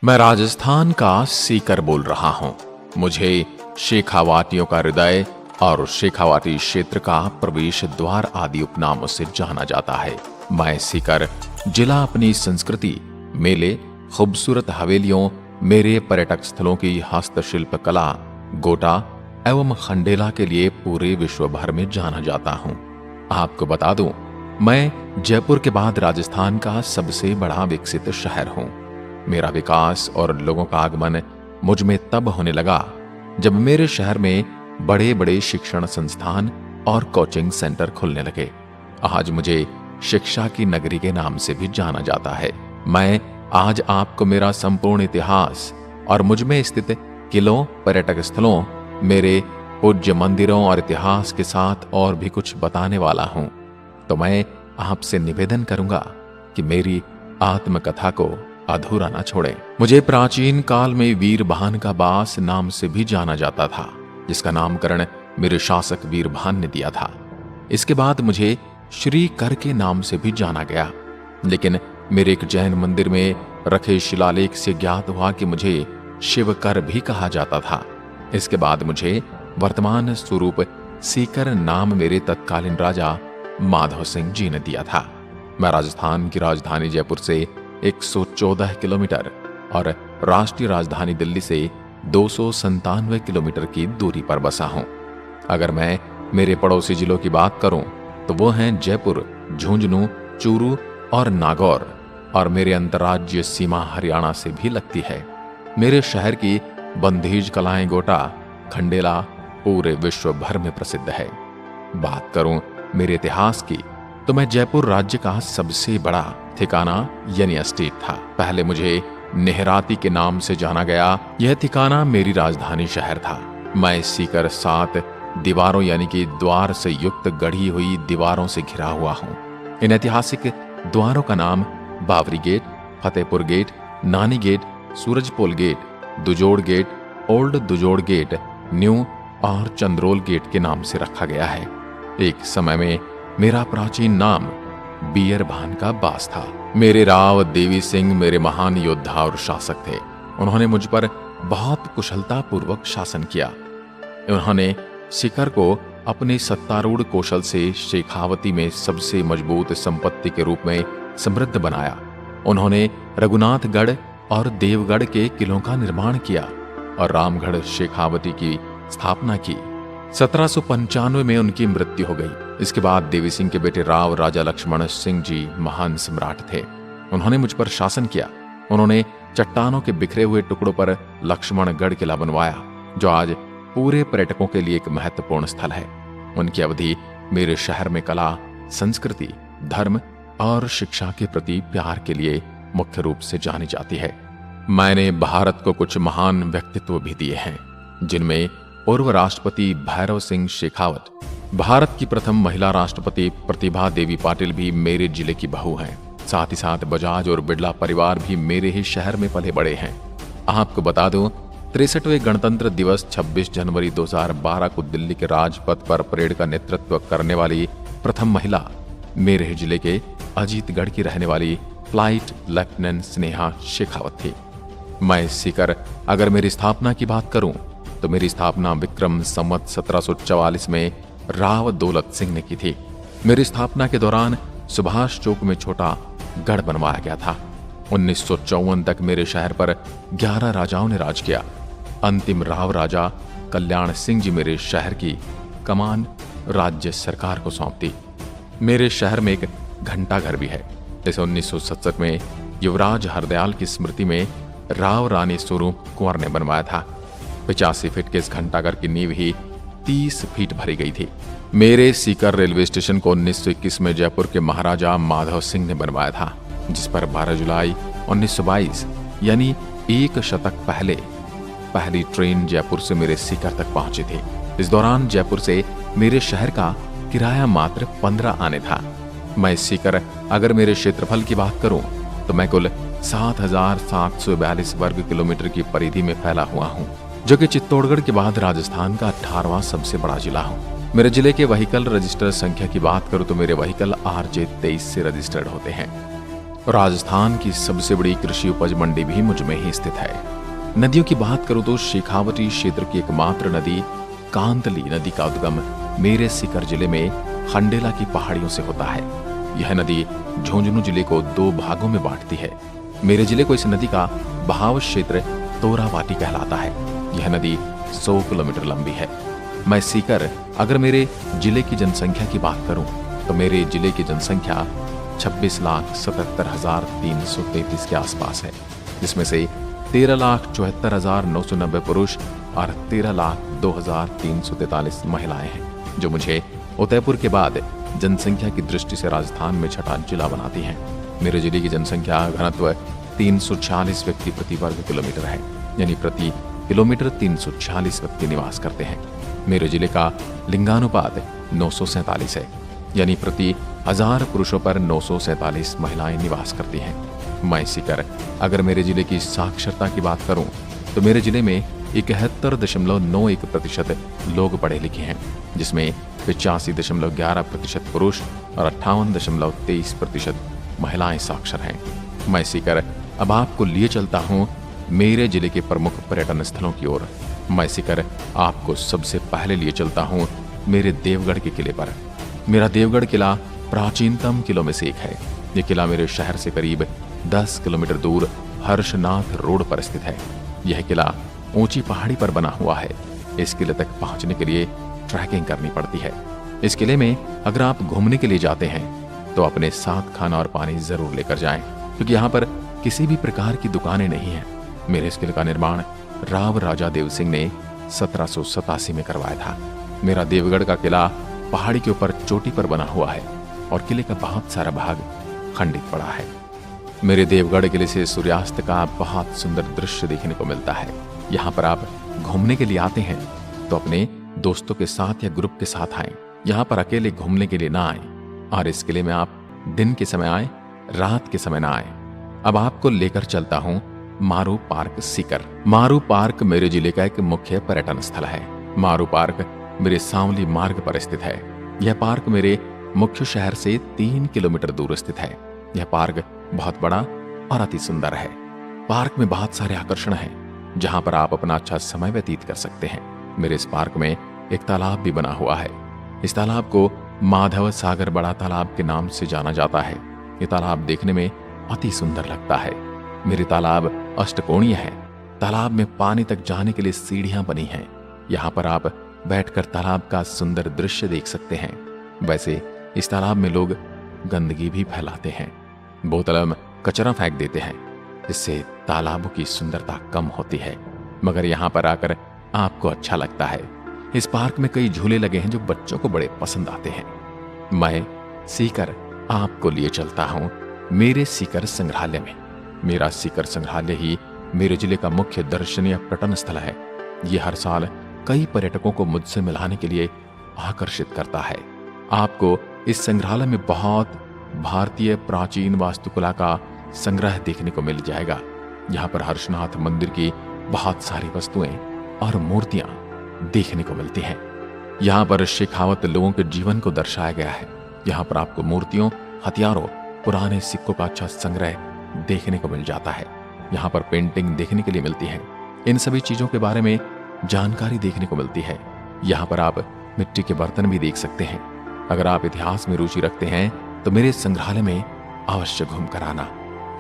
मैं राजस्थान का सीकर बोल रहा हूं। मुझे शेखावाटियों का हृदय और शेखावाटी क्षेत्र का प्रवेश द्वार आदि उपनामों से जाना जाता है। मैं सीकर जिला अपनी संस्कृति, मेले, खूबसूरत हवेलियों, मेरे पर्यटक स्थलों की हस्तशिल्प कला, गोटा एवं खंडेला के लिए पूरे विश्व भर में जाना जाता हूं। आपको बता दूं, मैं जयपुर के बाद राजस्थान का सबसे बड़ा विकसित शहर हूं। मेरा विकास और लोगों का आगमन मुझ में तब होने लगा जब मेरे शहर में बड़े बड़े शिक्षण संस्थान और कोचिंग सेंटर खुलने लगे। आज मुझे शिक्षा की नगरी के नाम से भी जाना जाता है। मैं आज आपको मेरा संपूर्ण इतिहास और मुझ में स्थित किलों, पर्यटक स्थलों, मेरे पूज्य मंदिरों और इतिहास के साथ और भी कुछ बताने वाला हूं। तो मैं आपसे निवेदन करूंगा कि मेरी आत्मकथा को अधूरा ना छोड़े। मुझे प्राचीन काल में वीरभान का बास नाम से भी जाना जाता था, जिसका नामकरण मेरे शासक वीरभान ने दिया था। इसके बाद मुझे श्री कर के नाम से भी जाना गया, लेकिन मेरे एक जैन मंदिर में रखे शिलालेख से ज्ञात हुआ कि मुझे शिवकर भी कहा जाता था। इसके बाद मुझे वर्तमान स्वरूप सीकर नाम मेरे तत्कालीन राजा माधव सिंह जी ने दिया था। मैं राजस्थान की राजधानी जयपुर से 114 किलोमीटर और राष्ट्रीय राजधानी दिल्ली से 297 किलोमीटर की दूरी पर बसा हूं। अगर मैं मेरे पड़ोसी जिलों की बात करूं तो वो हैं जयपुर, झुंझुनू, चूरू और नागौर, और मेरे अंतर्राज्यीय सीमा हरियाणा से भी लगती है। मेरे शहर की बंधेज कलाएं, गोटा, खंडेला पूरे विश्व भर में प्रसिद्ध है। बात करूं मेरे इतिहास की तो मैं जयपुर राज्य का सबसे बड़ा ठिकाना यानी एस्टेट था। पहले मुझे नेहराती के नाम से जाना गया। यह ठिकाना मेरी राजधानी शहर था। मैं सीकर 7 दीवारों यानी कि द्वार से युक्त गढ़ी हुई दीवारों से घिरा हुआ हूं। इन ऐतिहासिक द्वारों का नाम Bawri gate, Fatehpur gate, Nani gate, Surajpol gate, Dujod gate, old Dujod gate, new और चंद्रोल गेट के नाम से रखा गया है। एक समय में मेरा प्राचीन नाम बीयरभान का बास था। मेरे राव देवी सिंह मेरे महान योद्धा और शासक थे। उन्होंने मुझ पर बहुत कुशलता पूर्वक शासन किया। उन्होंने सीकर को अपने सत्तारूढ़ कौशल से शेखावती में सबसे मजबूत संपत्ति के रूप में समृद्ध बनाया। उन्होंने रघुनाथगढ़ और देवगढ़ के किलों का निर्माण किया और रामगढ़ शेखावती की स्थापना की। 1795 में उनकी मृत्यु हो गई। इसके बाद देवी सिंह के बेटे राव राजा लक्ष्मण सिंह जी महान सम्राट थे। उन्होंने मुझ पर शासन किया। उन्होंने चट्टानों के बिखरे हुए टुकड़ों पर लक्ष्मणगढ़ किला बनवाया, जो आज पूरे पर्यटकों के लिए एक महत्वपूर्ण स्थल है। उनकी अवधि मेरे शहर में कला, संस्कृति, धर्म और शिक्षा के प्रति प्यार के लिए मुख्य रूप से जानी जाती है। मैंने भारत को कुछ महान व्यक्तित्व भी दिए हैं, जिनमें पूर्व राष्ट्रपति भैरव सिंह शेखावत, भारत की प्रथम महिला राष्ट्रपति प्रतिभा देवी पाटिल भी मेरे जिले की बहू हैं। साथ ही साथ बजाज और बिड़ला परिवार भी मेरे ही शहर में पले बड़े हैं। आपको बता दूं, 63वें गणतंत्र दिवस 26 जनवरी 2012 को दिल्ली के राजपथ पर परेड का नेतृत्व करने वाली प्रथम महिला मेरे ही जिले के अजीतगढ़ की रहने वाली फ्लाइट लेफ्टिनेंट स्नेहा शेखावत थी। मैं सीकर अगर मेरी स्थापना की बात करूं तो मेरी स्थापना विक्रम संवत 1744 में राव दौलत सिंह ने की थी। मेरी स्थापना के दौरान सुभाष चौक में छोटा गढ़ बनवाया गया था। 1954 तक मेरे शहर पर 11 राजाओं ने राज किया। अंतिम राव राजा कल्याण सिंह जी मेरे शहर की कमान राज्य सरकार को सौंप दी। मेरे शहर में एक घंटा घर भी है। इसे 1967 में युवराज हरदयाल की स्मृति में राव रानी स्वरूप कुंवर ने बनवाया था। 85 फीट के इस घंटाघर की नींव ही 30 फीट भरी गई थी। मेरे सीकर रेलवे स्टेशन को 1921 में जयपुर के महाराजा माधव सिंह ने बनवाया था, जिस पर 12 जुलाई 1922 यानी एक शतक पहले पहली ट्रेन जयपुर से मेरे सीकर तक पहुंची थी। इस दौरान जयपुर से मेरे शहर का किराया मात्र 15 आने था। मैं सीकर अगर मेरे क्षेत्रफल की बात करूं तो मैं कुल 7,742 वर्ग किलोमीटर की परिधि में फैला हुआ हूं, जो कि चित्तौड़गढ़ के बाद राजस्थान का 18वां सबसे बड़ा जिला हूं। मेरे जिले के व्हीकल रजिस्टर संख्या की बात करूं तो मेरे व्हीकल RJ 23 से रजिस्टर्ड होते हैं। राजस्थान की सबसे बड़ी कृषि उपज मंडी भी मुझ में ही स्थित है। नदियों की बात करूं तो शेखावटी क्षेत्र की एकमात्र नदी कांतली नदी का उद्गम मेरे सीकर जिले में खंडेला की पहाड़ियों से होता है। यह नदी झुंझुनू जिले को 2 भागों में बांटती है। मेरे जिले को इस नदी का बहाव क्षेत्र तोरावाटी कहलाता है। यह नदी 100 किलोमीटर लंबी है। मैं सीकर अगर मेरे जिले की जनसंख्या की बात करूं तो मेरे जिले की जनसंख्या 26,77,333 के आसपास है, जिसमें से 13,74,990 पुरुष और 13,02,343 महिलाएं हैं, जो मुझे उदयपुर के बाद जनसंख्या की दृष्टि से राजस्थान में छठा जिला बनाती हैं। मेरे जिले की जनसंख्या घनत्व 346 व्यक्ति प्रति वर्ग किलोमीटर है, यानी प्रति किलोमीटर 346 व्यक्ति निवास करते हैं। मेरे जिले का लिंगानुपात 947 है, यानी प्रति 1000 पुरुषों पर 947 महिलाएं निवास करती हैं। मैं सीकर अगर मेरे जिले की साक्षरता की बात करूं तो मेरे जिले में 71.91% लोग पढ़े लिखे हैं, जिसमें 85.11% पुरुष और 58.23% महिलाएं साक्षर हैं। मैं सीकर अब आपको लिए चलता हूं मेरे जिले के प्रमुख पर्यटन स्थलों की ओर। मैं सीकर आपको सबसे पहले लिए चलता हूं मेरे देवगढ़ के किले पर। मेरा देवगढ़ किला प्राचीनतम किलों में से एक है। ये किला मेरे शहर से करीब 10 किलोमीटर दूर हर्षनाथ रोड पर स्थित है। यह किला ऊंची पहाड़ी पर बना हुआ है। इस किले तक पहुंचने के लिए ट्रैकिंग करनी पड़ती है। इस किले में अगर आप घूमने के लिए जाते हैं तो अपने साथ खाना और पानी जरूर लेकर जाएं, क्योंकि यहाँ पर किसी भी प्रकार की दुकानें नहीं हैं। मेरे इस किले का निर्माण राव राजा देव सिंह ने 1787 में करवाया था। मेरा देवगढ़ का किला पहाड़ी के ऊपर चोटी पर बना हुआ है और किले का बहुत सारा भाग खंडित पड़ा है। मेरे देवगढ़ किले से सूर्यास्त का बहुत सुंदर दृश्य देखने को मिलता है। यहाँ पर आप घूमने के लिए आते हैं तो अपने दोस्तों के साथ या ग्रुप के साथ आएं। यहाँ पर अकेले घूमने के लिए ना आएं, और इस किले में आप दिन के समय आए, रात के समय ना आए। अब आपको लेकर चलता हूँ मारू पार्क सीकर। मारू पार्क मेरे जिले का एक मुख्य पर्यटन स्थल है। मारू पार्क मेरे सांवली मार्ग पर स्थित है। यह पार्क मेरे मुख्य शहर से 3 किलोमीटर दूर स्थित है। यह पार्क बहुत बड़ा और अति सुंदर है। पार्क में बहुत सारे आकर्षण हैं, जहां पर आप अपना अच्छा समय व्यतीत कर सकते हैं। मेरे इस पार्क में एक तालाब भी बना हुआ है। इस तालाब को माधव सागर बड़ा तालाब के नाम से जाना जाता है। ये तालाब देखने में अति सुंदर लगता है। मेरे तालाब अष्टकोणीय है। तालाब में पानी तक जाने के लिए सीढ़ियां बनी हैं। यहाँ पर आप बैठकर तालाब का सुंदर दृश्य देख सकते हैं। वैसे इस तालाब में लोग गंदगी भी फैलाते हैं, बोतल में कचरा फेंक देते हैं, जिससे तालाबों की सुंदरता कम होती है। मगर यहाँ पर आकर आपको अच्छा लगता है। इस पार्क में कई झूले लगे हैं जो बच्चों को बड़े पसंद आते हैं। मैं सीकर आपको लिए चलता हूँ मेरे सीकर संग्रहालय में। मेरा सीकर संग्रहालय ही मेरे जिले का मुख्य दर्शनीय पर्यटन स्थल है। ये हर साल कई पर्यटकों को मुझसे मिलाने के लिए आकर्षित करता है। आपको इस संग्रहालय में बहुत भारतीय प्राचीन वास्तुकला का संग्रह देखने को मिल जाएगा। यहाँ पर हर्षनाथ मंदिर की बहुत सारी वस्तुएं और मूर्तियां देखने को मिलती हैं। यहाँ पर शेखावत लोगों के जीवन को दर्शाया गया है। यहाँ पर आपको मूर्तियों, हथियारों, पुराने सिक्कों का अच्छा संग्रह देखने को मिल जाता है। यहाँ पर पेंटिंग देखने के लिए मिलती है। इन सभी चीजों के बारे में जानकारी देखने को मिलती है। यहाँ पर आप मिट्टी के बर्तन भी देख सकते हैं। अगर आप इतिहास में रुचि रखते हैं तो मेरे संग्रहालय में अवश्य घूम कर आना।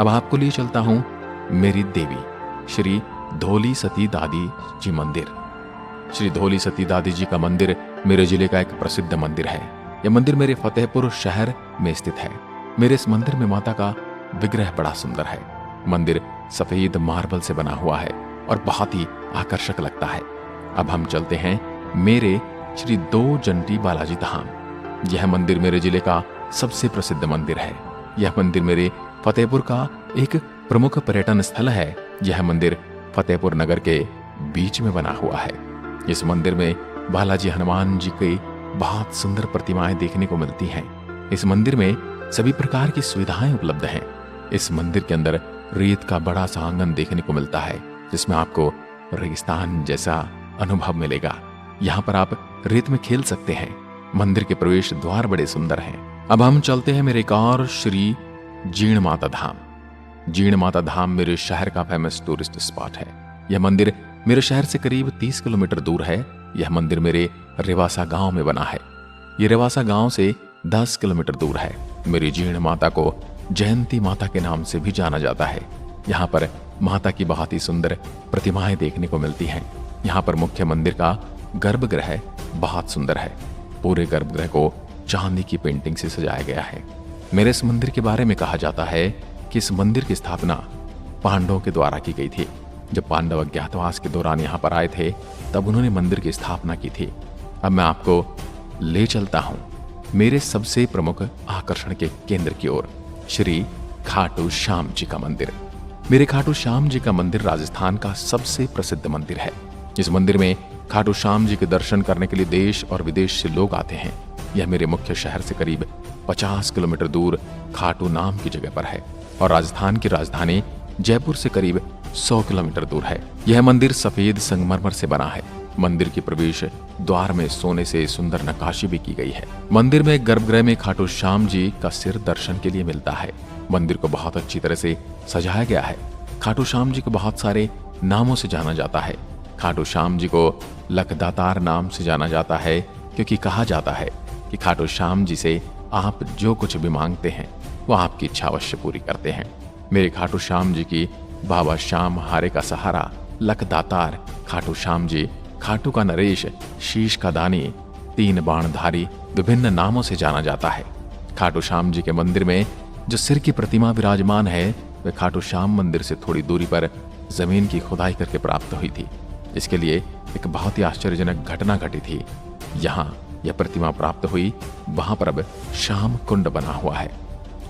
अब आपको लिए चलता हूं मेरी देवी श्री धोली सती दादी जी मंदिर। श्री धोली सती दादी जी का मंदिर मेरे जिले का एक प्रसिद्ध मंदिर है। यह मंदिर मेरे फतेहपुर शहर में स्थित है। मेरे इस मंदिर में माता का विग्रह बड़ा सुंदर है। मंदिर सफेद मार्बल से बना हुआ है और बहुत ही आकर्षक लगता है। अब हम चलते हैं मेरे श्री 2 जंटी बालाजी धाम। यह मंदिर मेरे जिले का सबसे प्रसिद्ध मंदिर है। यह मंदिर मेरे फतेहपुर का एक प्रमुख पर्यटन स्थल है। यह मंदिर फतेहपुर नगर के बीच में बना हुआ है। इस मंदिर में बालाजी हनुमान जी की बहुत सुंदर प्रतिमाएं देखने को मिलती हैं। इस मंदिर में सभी प्रकार की सुविधाएं उपलब्ध हैं। इस मंदिर के अंदर रेत का बड़ा सा आंगन देखने को मिलता है, जिसमें आपको रेगिस्तान जैसा अनुभव मिलेगा। यहाँ पर आप रेत में खेल सकते हैं। मंदिर के प्रवेश द्वार बड़े सुंदर हैं। अब हम चलते हैं मेरे एक और श्री जीण माता धाम। जीण माता धाम मेरे शहर का फेमस टूरिस्ट स्पॉट है। यह मंदिर मेरे शहर से करीब 30 किलोमीटर दूर है। यह मंदिर मेरे रेवासा गांव में बना है। यह रेवासा गांव से 10 किलोमीटर दूर है। मेरी जीण माता को जयंती माता के नाम से भी जाना जाता है। यहाँ पर माता की बहुत ही सुंदर प्रतिमाएं देखने को मिलती हैं। यहाँ पर मुख्य मंदिर का गर्भगृह बहुत सुंदर है। पूरे गर्भगृह को चांदी की पेंटिंग से सजाया गया है। मेरे इस मंदिर के बारे में कहा जाता है कि इस मंदिर की स्थापना पांडवों के द्वारा की गई थी। जब पांडव अज्ञातवास के दौरान यहाँ पर आए थे तब उन्होंने मंदिर की स्थापना की थी। अब मैं आपको ले चलता हूँ मेरे सबसे प्रमुख आकर्षण के केंद्र की ओर, श्री खाटू श्याम जी का मंदिर। मेरे खाटू श्याम जी का मंदिर राजस्थान का सबसे प्रसिद्ध मंदिर है। इस मंदिर में खाटू श्याम जी के दर्शन करने के लिए देश और विदेश से लोग आते हैं। यह मेरे मुख्य शहर से करीब 50 किलोमीटर दूर खाटू नाम की जगह पर है और राजस्थान की राजधानी जयपुर से करीब 100 किलोमीटर दूर है। यह मंदिर सफेद संगमरमर से बना है। मंदिर की प्रवेश द्वार में सोने से सुंदर नक्काशी भी की गई है। मंदिर में गर्भगृह में खाटू श्याम जी का सिर दर्शन के लिए मिलता है। मंदिर को बहुत अच्छी तरह से सजाया गया है। खाटू श्याम जी को बहुत सारे नामों से जाना जाता है। खाटू श्याम जी को लखदातार नाम से जाना जाता है क्योंकि कहा जाता है कि खाटू श्याम जी से आप जो कुछ भी मांगते हैं वो आपकी इच्छा अवश्य पूरी करते हैं। मेरे खाटू श्याम जी की बाबा श्याम हारे का सहारा, लखदातार खाटू श्याम जी, खाटू का नरेश, शीश का दानी, 3 बाणधारी विभिन्न नामों से जाना जाता है। खाटू श्याम जी के मंदिर में जो सिर की प्रतिमा विराजमान है वह खाटू श्याम मंदिर से थोड़ी दूरी पर जमीन की खुदाई करके प्राप्त हुई थी। इसके लिए एक बहुत ही आश्चर्यजनक घटना घटी थी। यहाँ यह प्रतिमा प्राप्त हुई, वहां पर अब श्याम कुंड बना हुआ है।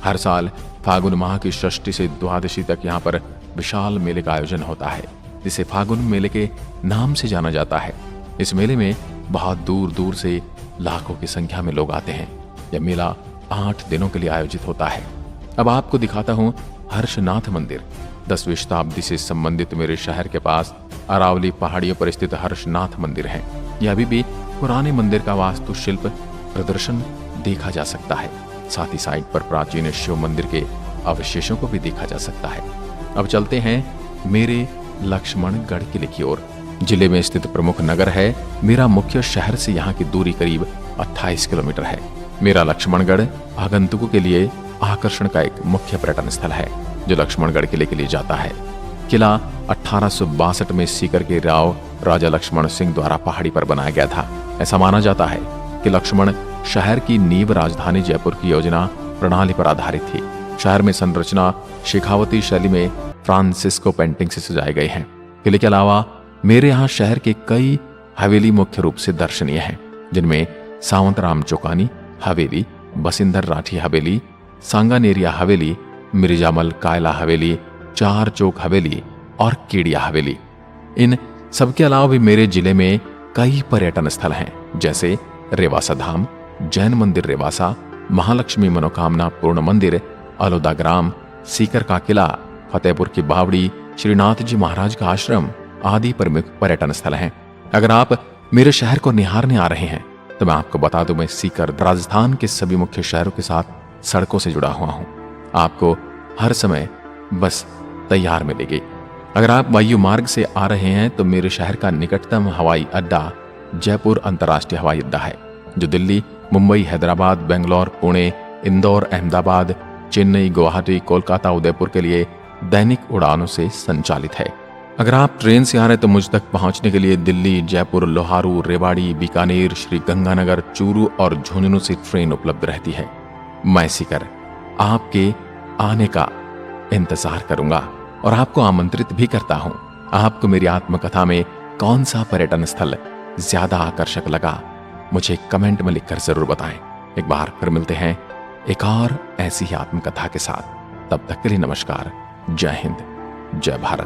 हर साल फागुन माह की षष्ठी से द्वादशी तक यहाँ पर विशाल मेले का आयोजन होता है, जिसे फागुन मेले के नाम से जाना जाता है। इस मेले में बहुत दूर दूर से लाखों की संख्या में लोग आते हैं। यह मेला 8 दिनों के लिए आयोजित होता है। अब आपको दिखाता हूँ हर्षनाथ मंदिर। 10वीं शताब्दी से संबंधित मेरे शहर के पास अरावली पहाड़ियों पर स्थित हर्षनाथ मंदिर है। यह अभी भी पुराने मंदिर का वास्तुशिल्प प्रदर्शन देखा जा सकता है। साथ ही साइट पर प्राचीन शिव मंदिर के अवशेषों को भी देखा जा सकता है। अब चलते हैं मेरे लक्ष्मणगढ़ किले की ओर। जिले में स्थित प्रमुख नगर है। मेरा मुख्य शहर से यहाँ की दूरी करीब 28 किलोमीटर है। मेरा लक्ष्मणगढ़ आगंतुकों के लिए आकर्षण का एक मुख्य पर्यटन स्थल है जो लक्ष्मणगढ़ किले के लिए जाता है। किला 1862 में सीकर के राव राजा लक्ष्मण सिंह द्वारा पहाड़ी पर बनाया गया था। ऐसा माना जाता है कि लक्ष्मण शहर की नींव राजधानी जयपुर की योजना प्रणाली पर आधारित थी। शहर में संरचना शेखावती शैली में फ्रांसिस्को पेंटिंग से सजाए गए हैं। किले के अलावा मेरे यहाँ शहर के कई हवेली मुख्य रूप से दर्शनीय हैं, जिनमें सावंतराम चौकानी हवेली, बसिंदर राठी हवेली, सांगानेरिया हवेली, मिर्जामल कायला हवेली, 4 चौक हवेली और केडिया हवेली। इन सबके अलावा भी मेरे जिले में कई पर्यटन स्थल हैं, जैसे रेवासा धाम, जैन मंदिर रेवासा, महालक्ष्मी मनोकामना पूर्ण मंदिर, अलोदा ग्राम, सीकर का किला, फतेहपुर की बावड़ी, श्रीनाथ जी महाराज का आश्रम आदि प्रमुख पर्यटन स्थल हैं। अगर आप मेरे शहर को निहारने आ रहे हैं तो मैं आपको बता दूं, मैं सीकर राजस्थान के सभी मुख्य शहरों के साथ सड़कों से जुड़ा हुआ हूं। आपको हर समय बस तैयार मिलेगी। अगर आप वायु मार्ग से आ रहे हैं तो मेरे शहर का निकटतम हवाई अड्डा जयपुर अंतर्राष्ट्रीय हवाई अड्डा है, जो दिल्ली, मुंबई, हैदराबाद, बेंगलोर, पुणे, इंदौर, अहमदाबाद, चेन्नई, गुवाहाटी, कोलकाता, उदयपुर के लिए दैनिक उड़ानों से संचालित है। अगर आप ट्रेन से आ रहे हैं तो मुझ तक पहुंचने के लिए दिल्ली, जयपुर, लोहारू, रेवाड़ी, बीकानेर, श्री गंगानगर, चूरू और झुंझुनू से ट्रेन उपलब्ध रहती है। मैं सीकर आपके आने का इंतजार करूंगा और आपको आमंत्रित भी करता हूं। आपको मेरी आत्मकथा में कौन सा पर्यटन स्थल ज्यादा आकर्षक लगा, मुझे कमेंट में लिखकर जरूर बताएं। एक बार फिर मिलते हैं एक और ऐसी ही आत्मकथा के साथ। तब तक के लिए नमस्कार। जय हिंद, जय भारत।